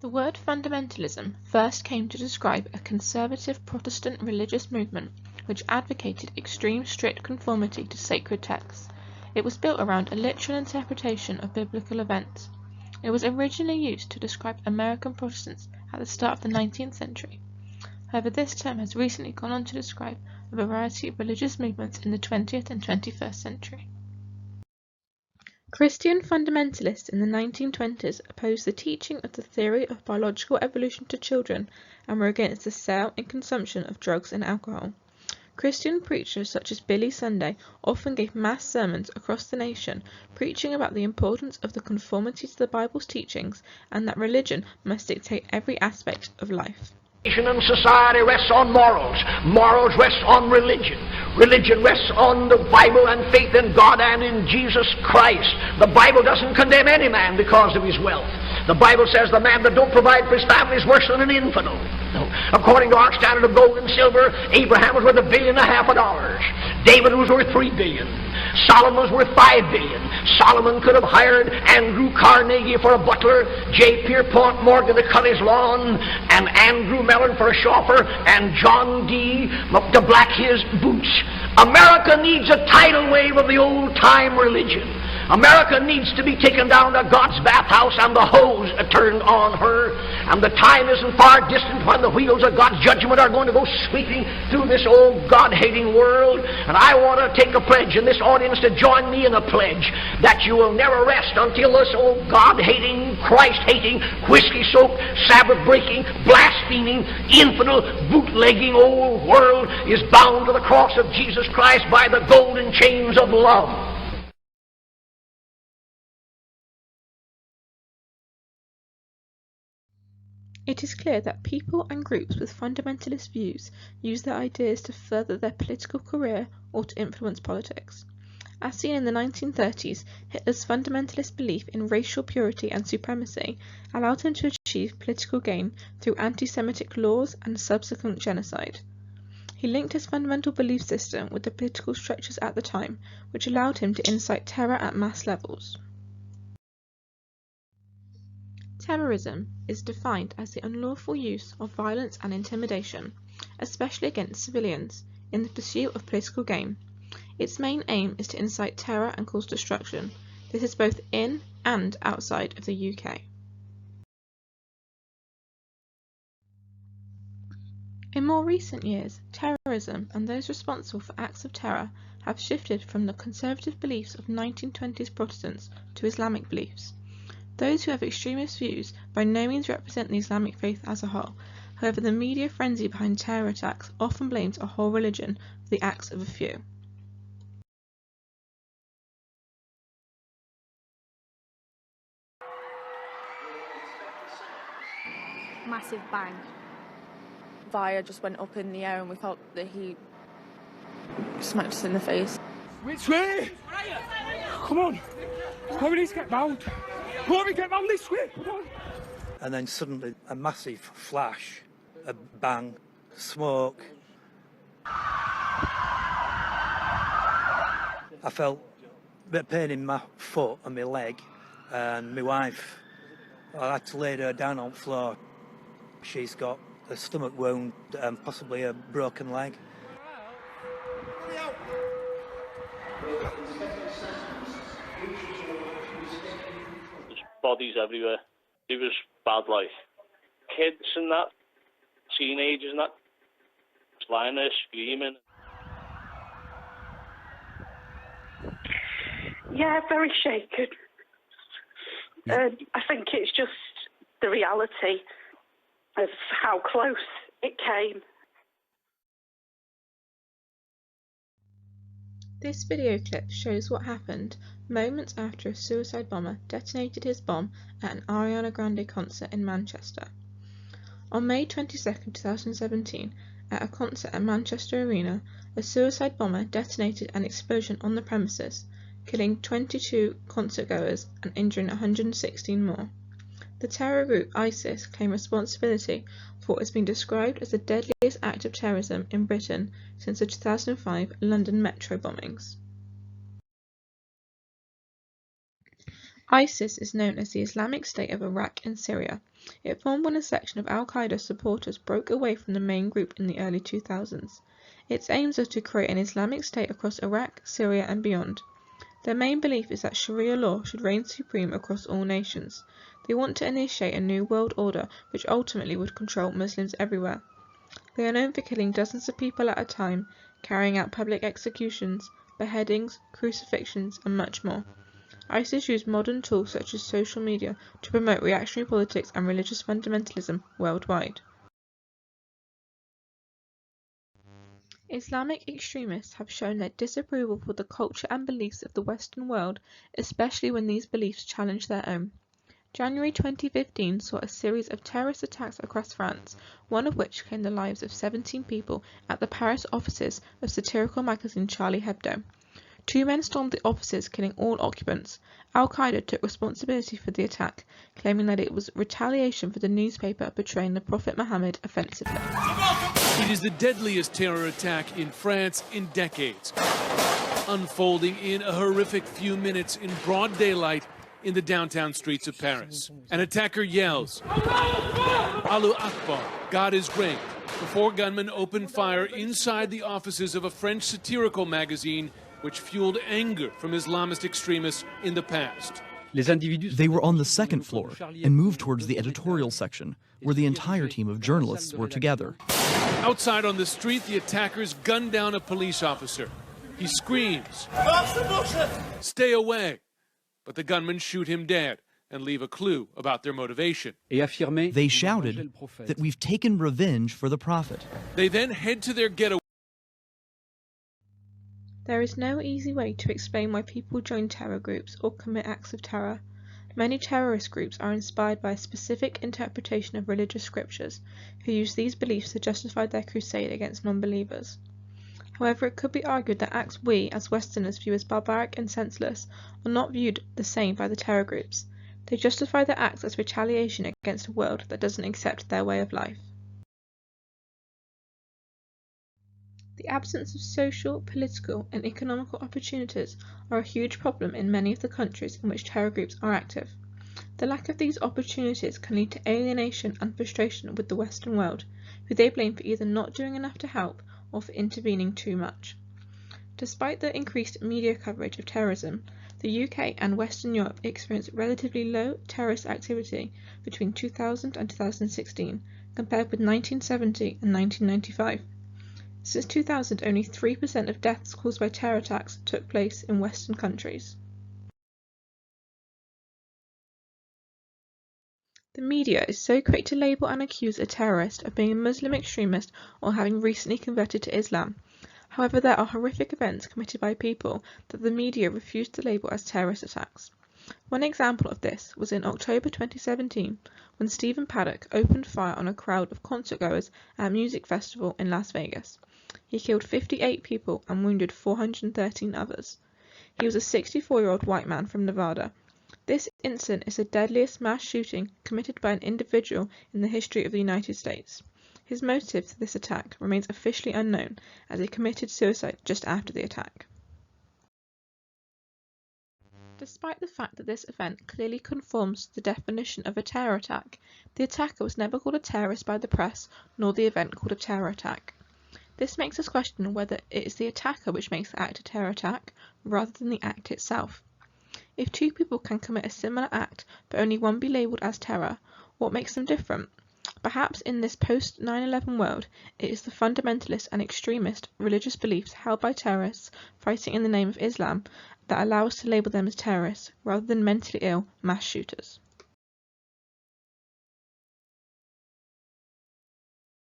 The word fundamentalism first came to describe a conservative Protestant religious movement which advocated extreme strict conformity to sacred texts. It was built around a literal interpretation of biblical events. It was originally used to describe American Protestants at the start of the 19th century. However, this term has recently gone on to describe a variety of religious movements in the 20th and 21st century. Christian fundamentalists in the 1920s opposed the teaching of the theory of biological evolution to children and were against the sale and consumption of drugs and alcohol. Christian preachers such as Billy Sunday often gave mass sermons across the nation, preaching about the importance of the conformity to the Bible's teachings and that religion must dictate every aspect of life. And society rests on morals. Morals rest on religion. Religion rests on the Bible and faith in God and in Jesus Christ. The Bible doesn't condemn any man because of his wealth. The Bible says the man that don't provide for his family is worse than an infidel. No. According to our standard of gold and silver, Abraham was worth $1.5 billion. David was worth $3 billion. Solomon was worth $5 billion. Solomon could have hired Andrew Carnegie for a butler, J. Pierpont Morgan to cut his lawn, and Andrew Mellon for a chauffeur, and John D. to black his boots. America needs a tidal wave of the old-time religion. America needs to be taken down to God's bathhouse and the hose turned on her. And the time isn't far distant when the wheels of God's judgment are going to go sweeping through this old God-hating world. And I want to take a pledge in this audience to join me in a pledge that you will never rest until this old God-hating, Christ-hating, whiskey-soaked, Sabbath-breaking, blaspheming, infidel, bootlegging old world is bound to the cross of Jesus Christ by the golden chains of love. It is clear that people and groups with fundamentalist views use their ideas to further their political career or to influence politics. As seen in the 1930s, Hitler's fundamentalist belief in racial purity and supremacy allowed him to achieve political gain through anti-Semitic laws and subsequent genocide. He linked his fundamental belief system with the political structures at the time, which allowed him to incite terror at mass levels. Terrorism is defined as the unlawful use of violence and intimidation, especially against civilians, in the pursuit of political gain. Its main aim is to incite terror and cause destruction. This is both in and outside of the UK. In more recent years, terrorism and those responsible for acts of terror have shifted from the conservative beliefs of 1920s Protestants to Islamic beliefs. Those who have extremist views by no means represent the Islamic faith as a whole. However, the media frenzy behind terror attacks often blames a whole religion for the acts of a few. Massive bang. Fire just went up in the air and we thought that he smacked us in the face. Which way? Come on. Come on, we need to get round. Come on, we get round this way. Come on. And then suddenly a massive flash, a bang, smoke. I felt a bit of pain in my foot and my leg, and my wife, I had to lay her down on the floor. She's got a stomach wound and possibly a broken leg. There's bodies everywhere. It was bad, like kids and that, teenagers and that, just lying there screaming. Yeah, very shaken. I think it's just the reality of how close it came. This video clip shows what happened moments after a suicide bomber detonated his bomb at an Ariana Grande concert in Manchester. On May 22, 2017, at a concert at Manchester Arena, a suicide bomber detonated an explosion on the premises, killing 22 concertgoers and injuring 116 more. The terror group ISIS claimed responsibility for what has been described as the deadliest act of terrorism in Britain since the 2005 London metro bombings. ISIS is known as the Islamic State of Iraq and Syria. It formed when a section of al-Qaeda supporters broke away from the main group in the early 2000s. Its aims are to create an Islamic state across Iraq, Syria and beyond. Their main belief is that Sharia law should reign supreme across all nations. They want to initiate a new world order which ultimately would control Muslims everywhere. They are known for killing dozens of people at a time, carrying out public executions, beheadings, crucifixions and much more. ISIS use modern tools such as social media to promote reactionary politics and religious fundamentalism worldwide. Islamic extremists have shown their disapproval for the culture and beliefs of the Western world, especially when these beliefs challenge their own. January 2015 saw a series of terrorist attacks across France, one of which claimed the lives of 17 people at the Paris offices of satirical magazine Charlie Hebdo. 2 men stormed the offices, killing all occupants. Al-Qaeda took responsibility for the attack, claiming that it was retaliation for the newspaper portraying the Prophet Muhammad offensively. It is the deadliest terror attack in France in decades, unfolding in a horrific few minutes in broad daylight in the downtown streets of Paris. An attacker yells, "Allahu Akbar, God is great," before gunmen opened fire inside the offices of a French satirical magazine which fueled anger from Islamist extremists in the past. They were on the second floor and moved towards the editorial section, where the entire team of journalists were together. Outside on the street, the attackers gun down a police officer. He screams, "Stay away!" But the gunmen shoot him dead and leave a clue about their motivation. They shouted that we've taken revenge for the Prophet. They then head to their getaway. There is no easy way to explain why people join terror groups or commit acts of terror. Many terrorist groups are inspired by a specific interpretation of religious scriptures, who use these beliefs to justify their crusade against non-believers. However, it could be argued that acts we, as Westerners, view as barbaric and senseless, are not viewed the same by the terror groups. They justify their acts as retaliation against a world that doesn't accept their way of life. The absence of social, political and economical opportunities are a huge problem in many of the countries in which terror groups are active. The lack of these opportunities can lead to alienation and frustration with the Western world, who they blame for either not doing enough to help or for intervening too much. Despite the increased media coverage of terrorism, the UK and Western Europe experienced relatively low terrorist activity between 2000 and 2016 compared with 1970 and 1995. Since 2000, only 3% of deaths caused by terror attacks took place in Western countries. The media is so quick to label and accuse a terrorist of being a Muslim extremist or having recently converted to Islam. However, there are horrific events committed by people that the media refused to label as terrorist attacks. One example of this was in October 2017 when Stephen Paddock opened fire on a crowd of concertgoers at a music festival in Las Vegas. He killed 58 people and wounded 413 others. He was a 64-year-old white man from Nevada. This incident is the deadliest mass shooting committed by an individual in the history of the United States. His motive for this attack remains officially unknown, as he committed suicide just after the attack. Despite the fact that this event clearly conforms to the definition of a terror attack, the attacker was never called a terrorist by the press, nor the event called a terror attack. This makes us question whether it is the attacker which makes the act a terror attack, rather than the act itself. If 2 people can commit a similar act, but only one be labelled as terror, what makes them different? Perhaps in this post-9/11 world, it is the fundamentalist and extremist religious beliefs held by terrorists fighting in the name of Islam that allow us to label them as terrorists, rather than mentally ill mass shooters.